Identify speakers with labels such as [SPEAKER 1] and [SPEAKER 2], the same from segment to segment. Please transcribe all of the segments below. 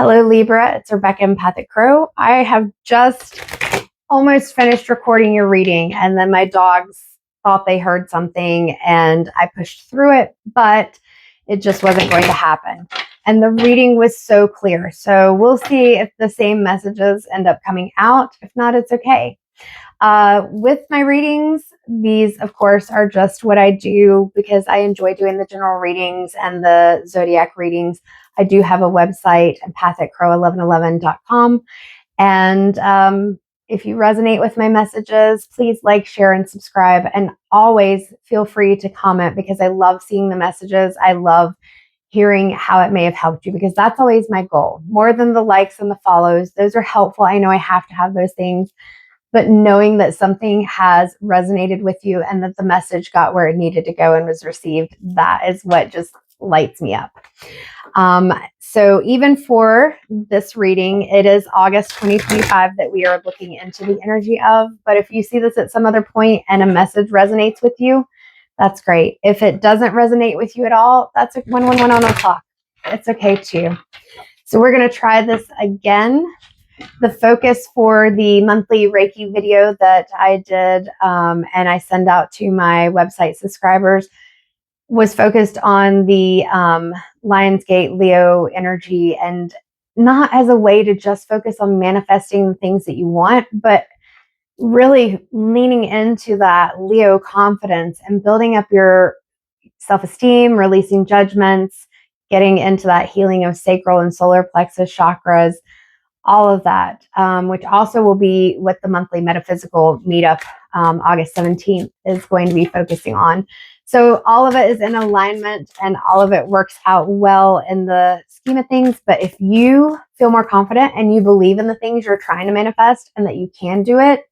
[SPEAKER 1] Hello, Libra. It's Rebecca Empathic Crow. I have just almost finished recording your reading, and then my dogs thought they heard something, and I pushed through it, but it just wasn't going to happen. And the reading was so clear. So we'll see if the same messages end up coming out. If not, it's okay. With my readings, these, of course, are just what I do because I enjoy doing the general readings and the zodiac readings. I do have a website, empathiccrow1111.com. And if you resonate with my messages, please like, share, and subscribe. And always feel free to comment because I love seeing the messages. I love hearing how it may have helped you because that's always my goal. More than the likes and the follows, those are helpful. I know I have to have those things. But knowing that something has resonated with you and that the message got where it needed to go and was received, that is what just lights me up. So even for this reading, it is August 2025 that we are looking into the energy of. But if you see this at some other point and a message resonates with you, that's great. If it doesn't resonate with you at all, that's a 111 on the clock. It's okay too. So we're going to try this again. The focus for the monthly Reiki video that I did and I send out to my website subscribers was focused on the Lionsgate Leo energy, and not as a way to just focus on manifesting the things that you want, but really leaning into that Leo confidence and building up your self-esteem, releasing judgments, getting into that healing of sacral and solar plexus chakras, all of that, which also will be what the monthly metaphysical meetup, August 17th, is going to be focusing on. So all of it is in alignment and all of it works out well in the scheme of things. But if you feel more confident and you believe in the things you're trying to manifest and that you can do it,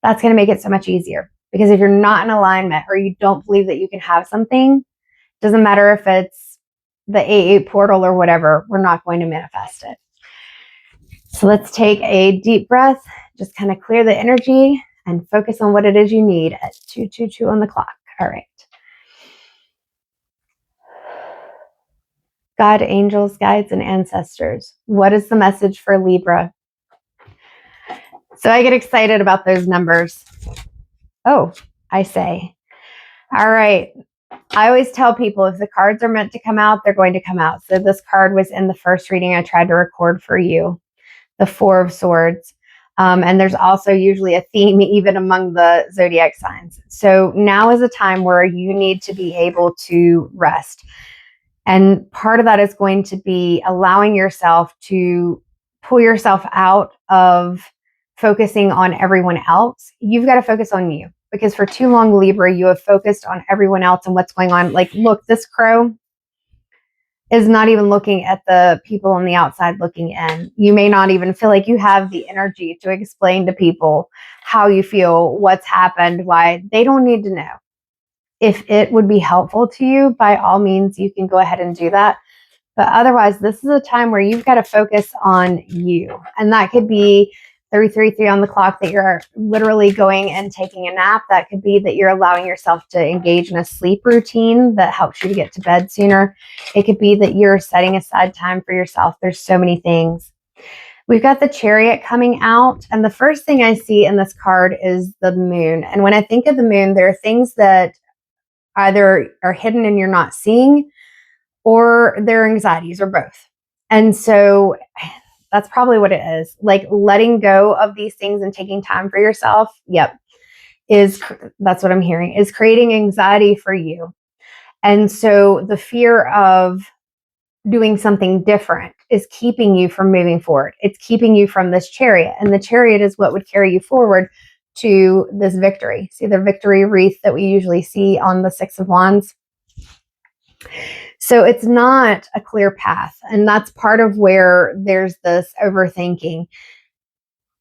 [SPEAKER 1] that's going to make it so much easier. Because if you're not in alignment or you don't believe that you can have something, doesn't matter if it's the 8-8 portal or whatever, we're not going to manifest it. So let's take a deep breath, just kind of clear the energy and focus on what it is you need at 2:22 on the clock. All right. God, angels, guides, and ancestors, what is the message for Libra? So I get excited about those numbers. Oh, I say. All right. I always tell people if the cards are meant to come out, they're going to come out. So this card was in the first reading I tried to record for you. The Four of Swords. And there's also usually a theme even among the zodiac signs. So now is a time where you need to be able to rest. And part of that is going to be allowing yourself to pull yourself out of focusing on everyone else. You've got to focus on you, because for too long, Libra, you have focused on everyone else and what's going on. Like, look, this crow is not even looking at the people on the outside looking in. You may not even feel like you have the energy to explain to people how you feel, what's happened, why. They don't need to know. If it would be helpful to you, by all means, you can go ahead and do that. But otherwise, this is a time where you've got to focus on you. And that could be 3:33 on the clock that you're literally going and taking a nap. That could be that you're allowing yourself to engage in a sleep routine that helps you to get to bed sooner. It could be that you're setting aside time for yourself. There's so many things. We've got the Chariot coming out. And the first thing I see in this card is the moon. And when I think of the moon, there are things that either are hidden and you're not seeing, or they're anxieties, or both. And so that's probably what it is. Like, letting go of these things and taking time for yourself. Yep. That's what I'm hearing, is creating anxiety for you. And so the fear of doing something different is keeping you from moving forward. It's keeping you from this Chariot. And the Chariot is what would carry you forward to this victory. See the victory wreath that we usually see on the Six of Wands? So it's not a clear path. And that's part of where there's this overthinking.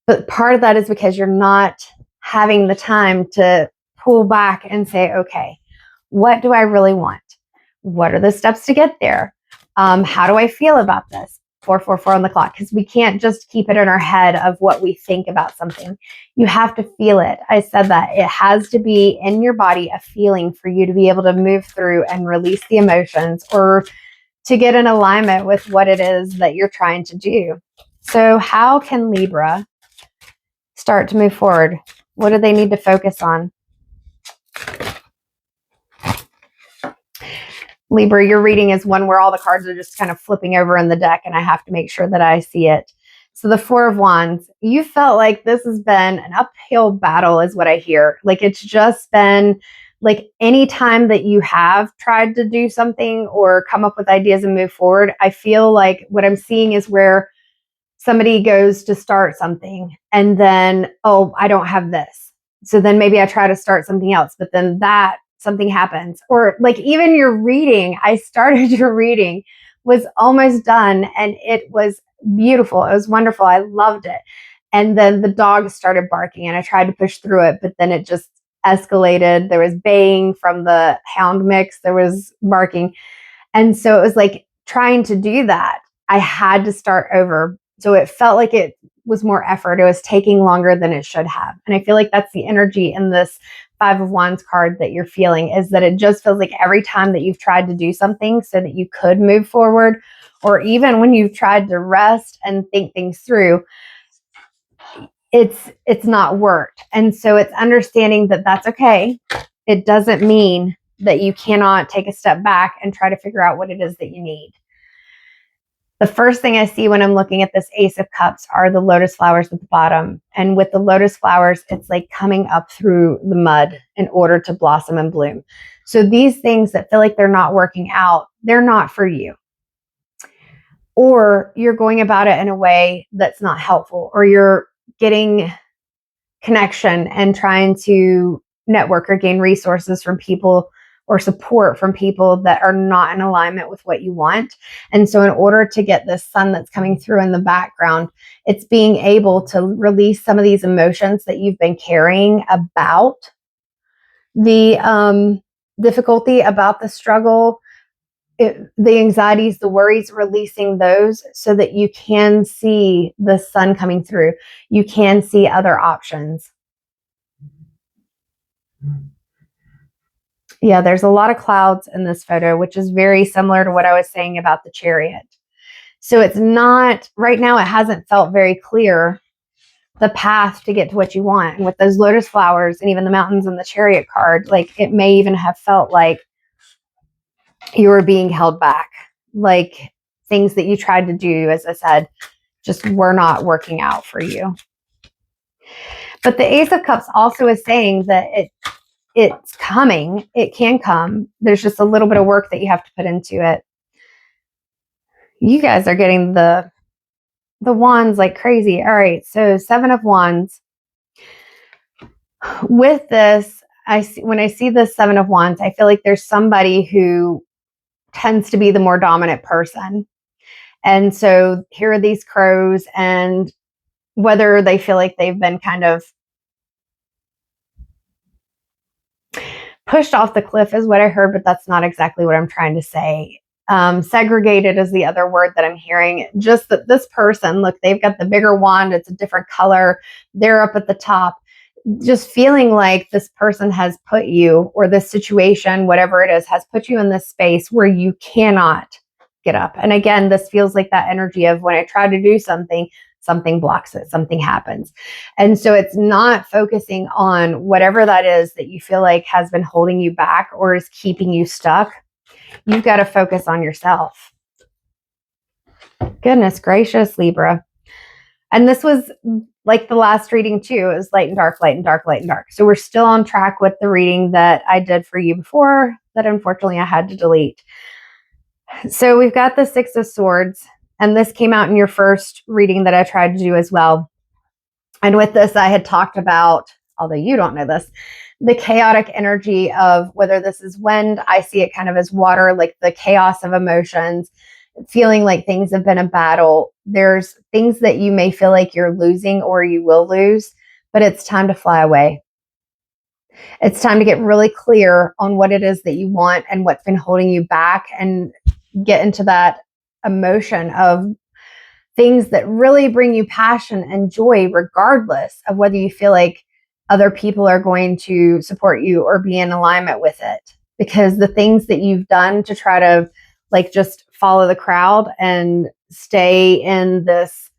[SPEAKER 1] But part of that is because you're not having the time to pull back and say, okay, what do I really want? What are the steps to get there? How do I feel about this? 4:44 on the clock, because we can't just keep it in our head of what we think about something. You have to feel it. I said that it has to be in your body, a feeling for you to be able to move through and release the emotions, or to get in alignment with what it is that you're trying to do. So how can Libra start to move forward? What do they need to focus on? Libra, your reading is one where all the cards are just kind of flipping over in the deck, and I have to make sure that I see it. So the Four of Wands, you felt like this has been an uphill battle is what I hear. Like it's just been like any time that you have tried to do something or come up with ideas and move forward, I feel like what I'm seeing is where somebody goes to start something and then, oh, I don't have this. So then maybe I try to start something else, but then that something happens. Or like even your reading, I started your reading, was almost done and it was beautiful. It was wonderful. I loved it. And then the dog started barking and I tried to push through it, but then it just escalated. There was baying from the hound mix. There was barking. And so it was like trying to do that. I had to start over. So it felt like it was more effort. It was taking longer than it should have. And I feel like that's the energy in this Five of Wands card that you're feeling, is that it just feels like every time that you've tried to do something so that you could move forward, or even when you've tried to rest and think things through, it's not worked. And so it's understanding that that's okay. It doesn't mean that you cannot take a step back and try to figure out what it is that you need. The first thing I see when I'm looking at this Ace of Cups are the lotus flowers at the bottom. And with the lotus flowers, it's like coming up through the mud in order to blossom and bloom. So these things that feel like they're not working out, they're not for you. Or you're going about it in a way that's not helpful, or you're getting connection and trying to network or gain resources from people or support from people that are not in alignment with what you want. And so in order to get this sun that's coming through in the background, it's being able to release some of these emotions that you've been carrying about the difficulty, about the struggle, the anxieties, the worries, releasing those so that you can see the sun coming through. You can see other options. Yeah, there's a lot of clouds in this photo, which is very similar to what I was saying about the Chariot. So it's not, right now, it hasn't felt very clear, the path to get to what you want. And with those lotus flowers and even the mountains and the Chariot card, like it may even have felt like you were being held back. Like things that you tried to do, as I said, just were not working out for you. But the Ace of Cups also is saying that it's coming. It can come. There's just a little bit of work that you have to put into it. You guys are getting the wands like crazy. All right, so Seven of Wands. With this, when I see the Seven of Wands, I feel like there's somebody who tends to be the more dominant person. And so here are these crows, and whether they feel like they've been kind of pushed off the cliff is what I heard, but that's not exactly what I'm trying to say. Segregated is the other word that I'm hearing. Just that this person, look, they've got the bigger wand. It's a different color. They're up at the top. Just feeling like this person has put you, or this situation, whatever it is, has put you in this space where you cannot get up. And again, this feels like that energy of when I try to do something, something blocks it, something happens. And so it's not focusing on whatever that is that you feel like has been holding you back or is keeping you stuck. You've got to focus on yourself. Goodness gracious, Libra. And this was like the last reading too. It was light and dark, light and dark, light and dark. So we're still on track with the reading that I did for you before that unfortunately I had to delete. So we've got the Six of Swords. And this came out in your first reading that I tried to do as well. And with this, I had talked about, although you don't know this, the chaotic energy of whether this is wind. I see it kind of as water, like the chaos of emotions, feeling like things have been a battle. There's things that you may feel like you're losing or you will lose, but it's time to fly away. It's time to get really clear on what it is that you want and what's been holding you back, and get into that emotion of things that really bring you passion and joy, regardless of whether you feel like other people are going to support you or be in alignment with it. Because the things that you've done to try to like just follow the crowd and stay in this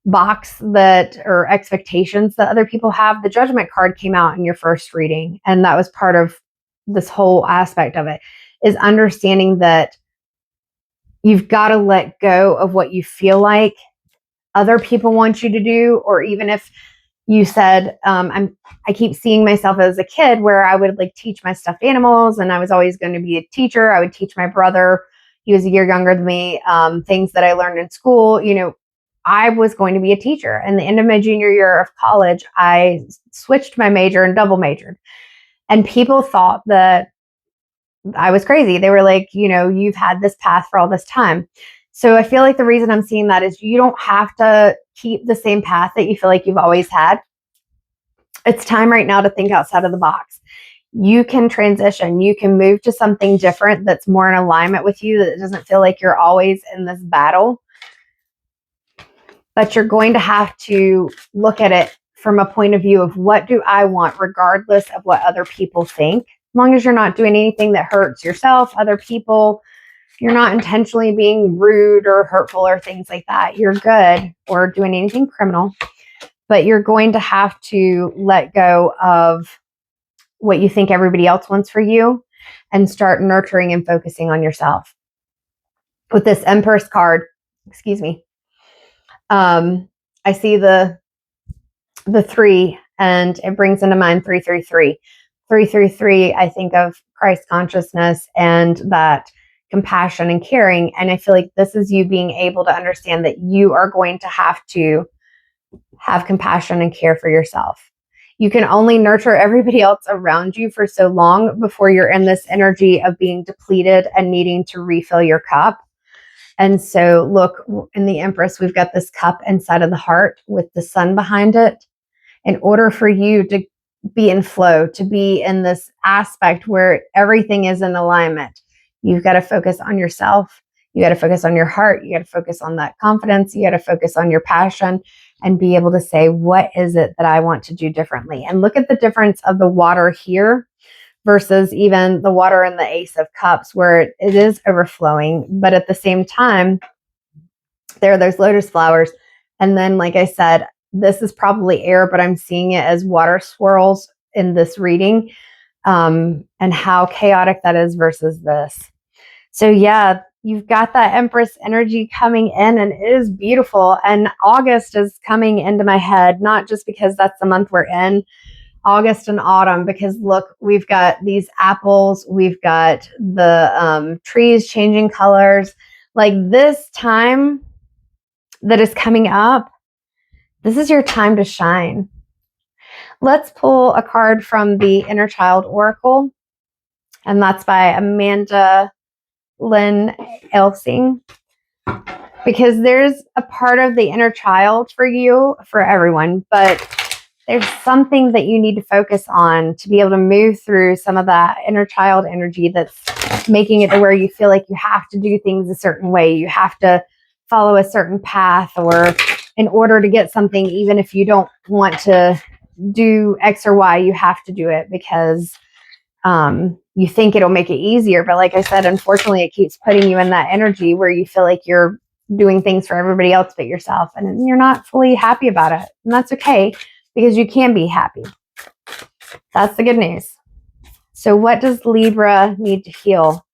[SPEAKER 1] box that or expectations that other people have. The Judgment card came out in your first reading, and that was part of this whole aspect of it, is understanding that you've got to let go of what you feel like other people want you to do. Or even if you said, I keep seeing myself as a kid where I would like teach my stuffed animals, and I was always going to be a teacher. I would teach my brother, he was a year younger than me, things that I learned in school. I was going to be a teacher. And the end of my junior year of college, I switched my major and double majored. And people thought that I was crazy. They were like, you've had this path for all this time. So I feel like the reason I'm seeing that is you don't have to keep the same path that you feel like you've always had. It's time right now to think outside of the box. You can transition. You can move to something different that's more in alignment with you, that doesn't feel like you're always in this battle. But you're going to have to look at it from a point of view of, what do I want, regardless of what other people think. As long as you're not doing anything that hurts yourself, other people, you're not intentionally being rude or hurtful or things like that, you're good, or doing anything criminal. But you're going to have to let go of what you think everybody else wants for you and start nurturing and focusing on yourself. With this Empress card, excuse me, I see the 3, and it brings into mind 333. 333, I think of Christ consciousness and that compassion and caring. And I feel like this is you being able to understand that you are going to have compassion and care for yourself. You can only nurture everybody else around you for so long before you're in this energy of being depleted and needing to refill your cup. And so look, in the Empress, we've got this cup inside of the heart with the sun behind it. In order for you to be in flow, to be in this aspect where everything is in alignment, you've got to focus on yourself. You got to focus on your heart. You got to focus on that confidence. You got to focus on your passion and be able to say, what is it that I want to do differently? And look at the difference of the water here versus even the water in the Ace of Cups, where it is overflowing. But at the same time, there are those lotus flowers. And then, like I said, this is probably air, but I'm seeing it as water swirls in this reading, and how chaotic that is versus this. So yeah, you've got that Empress energy coming in, and it is beautiful. And August is coming into my head, not just because that's the month we're in, August and autumn, because look, we've got these apples, we've got the trees changing colors. Like this time that is coming up, this is your time to shine. Let's pull a card from the Inner Child Oracle, and that's by Amanda Lynn Elsing, because there's a part of the inner child for you, for everyone, but there's something that you need to focus on to be able to move through some of that inner child energy that's making it to where you feel like you have to do things a certain way. You have to follow a certain path, or in order to get something, even if you don't want to do X or Y, you have to do it because you think it'll make it easier. But like I said, unfortunately, it keeps putting you in that energy where you feel like you're doing things for everybody else but yourself, and you're not fully happy about it. And that's okay, because you can be happy. That's the good news. So what does Libra need to heal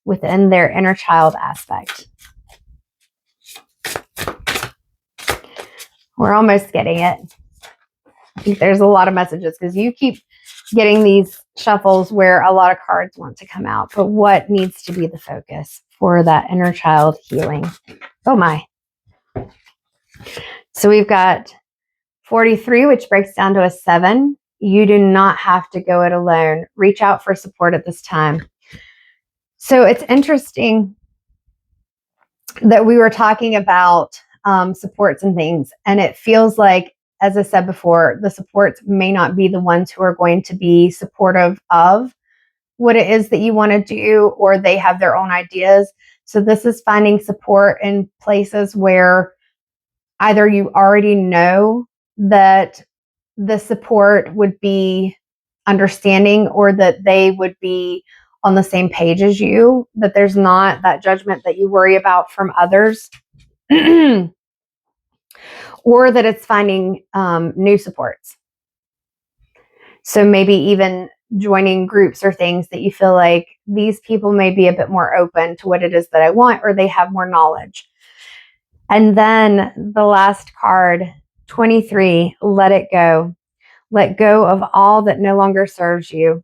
[SPEAKER 1] within their inner child aspect? We're almost getting it. I think there's a lot of messages because you keep getting these shuffles where a lot of cards want to come out. But what needs to be the focus for that inner child healing? Oh my. So we've got 43, which breaks down to a 7. You do not have to go it alone. Reach out for support at this time. So it's interesting that we were talking about supports and things, and it feels like, as I said before, the supports may not be the ones who are going to be supportive of what it is that you want to do, or they have their own ideas. So this is finding support in places where either you already know that the support would be understanding, or that they would be on the same page as you, that there's not that judgment that you worry about from others, or that it's finding new supports. So maybe even joining groups or things that you feel like these people may be a bit more open to what it is that I want, or they have more knowledge. And then the last card, 23, let it go. Let go of all that no longer serves you.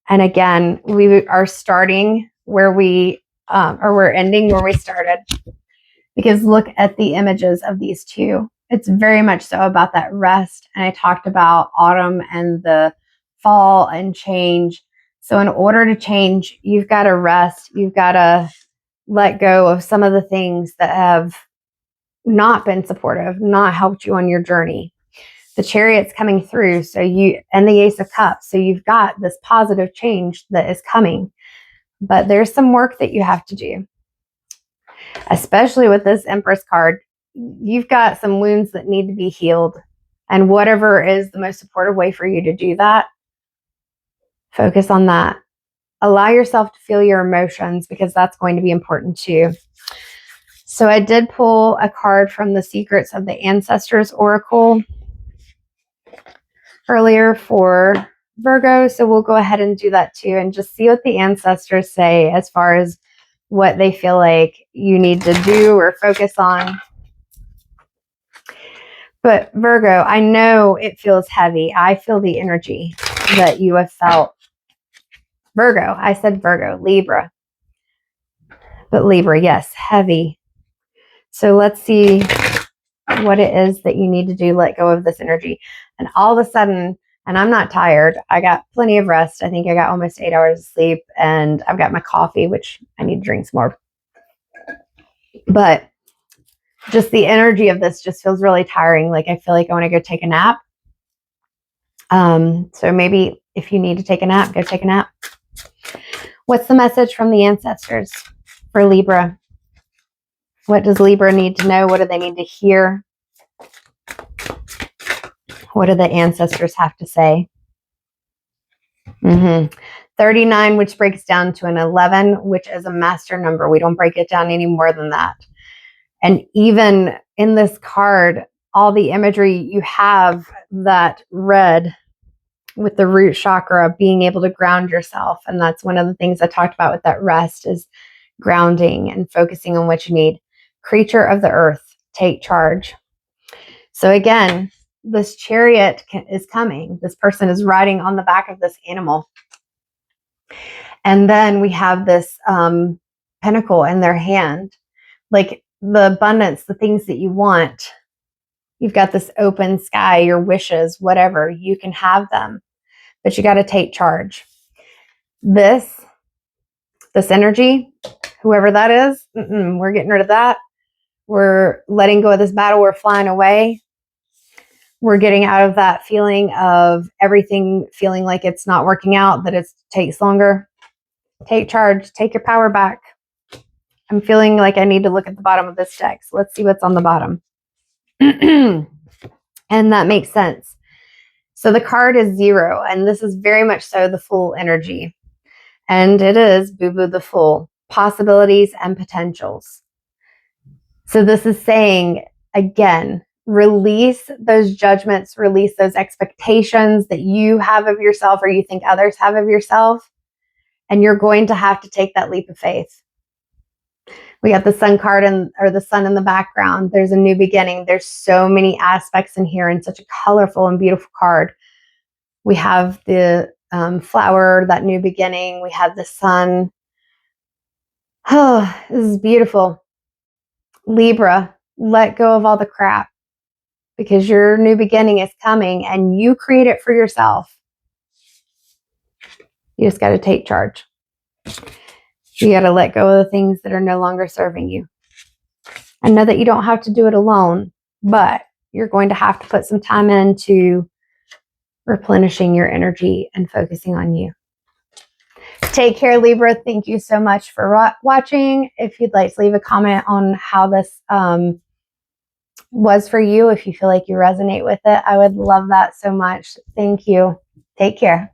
[SPEAKER 1] And again, we are starting where we're ending where we started. Because look at the images of these two. It's very much so about that rest. And I talked about autumn and the fall and change. So in order to change, you've got to rest. You've got to let go of some of the things that have not been supportive, not helped you on your journey. The Chariot's coming through, and the Ace of Cups. So you've got this positive change that is coming. But there's some work that you have to do. Especially with this Empress card, you've got some wounds that need to be healed. And whatever is the most supportive way for you to do that, focus on that. Allow yourself to feel your emotions, because that's going to be important too. So I did pull a card from the Secrets of the Ancestors Oracle earlier for Virgo. So we'll go ahead and do that too, and just see what the ancestors say as far as what they feel like you need to do or focus on. But Virgo, I know it feels heavy. I feel the energy that you have felt. Virgo, I said Virgo, Libra. But Libra, yes, heavy. So let's see what it is that you need to do. Let go of this energy. And all of a sudden, and I'm not tired. I got plenty of rest. I think I got almost 8 hours of sleep, and I've got my coffee, which I need to drink some more. But just the energy of this just feels really tiring. Like I feel like I want to go take a nap. So maybe if you need to take a nap, go take a nap. What's the message from the ancestors for Libra? What does Libra need to know? What do they need to hear? What do the ancestors have to say? 39, which breaks down to an 11, which is a master number. We don't break it down any more than that. And even in this card, all the imagery, you have that red with the root chakra, being able to ground yourself. And that's one of the things I talked about with that rest, is grounding and focusing on what you need. Creature of the earth, take charge. So again, this Chariot is coming. This person is riding on the back of this animal. And then we have this pentacle in their hand. Like the abundance, the things that you want. You've got this open sky, your wishes, whatever, you can have them. But you got to take charge. This energy, whoever that is, we're getting rid of that. We're letting go of this battle. We're flying away. We're getting out of that feeling of everything feeling like it's not working out, that it takes longer. Take charge. Take your power back. I'm feeling like I need to look at the bottom of this deck. So let's see what's on the bottom. And that makes sense. So the card is 0, and this is very much so the Fool energy. And it is Boo Boo the Fool. Possibilities and potentials. So this is saying, again, release those judgments, release those expectations that you have of yourself or you think others have of yourself. And you're going to have to take that leap of faith. We got the Sun card or the sun in the background. There's a new beginning. There's so many aspects in here, and such a colorful and beautiful card. We have the flower, that new beginning. We have the sun. Oh, this is beautiful. Libra, let go of all the crap, because your new beginning is coming and you create it for yourself. You just got to take charge. You got to let go of the things that are no longer serving you. I know that you don't have to do it alone, but you're going to have to put some time into replenishing your energy and focusing on you. Take care, Libra. Thank you so much for watching. If you'd like to leave a comment on how this was for you, if you feel like you resonate with it, I would love that so much. Thank you. Take care.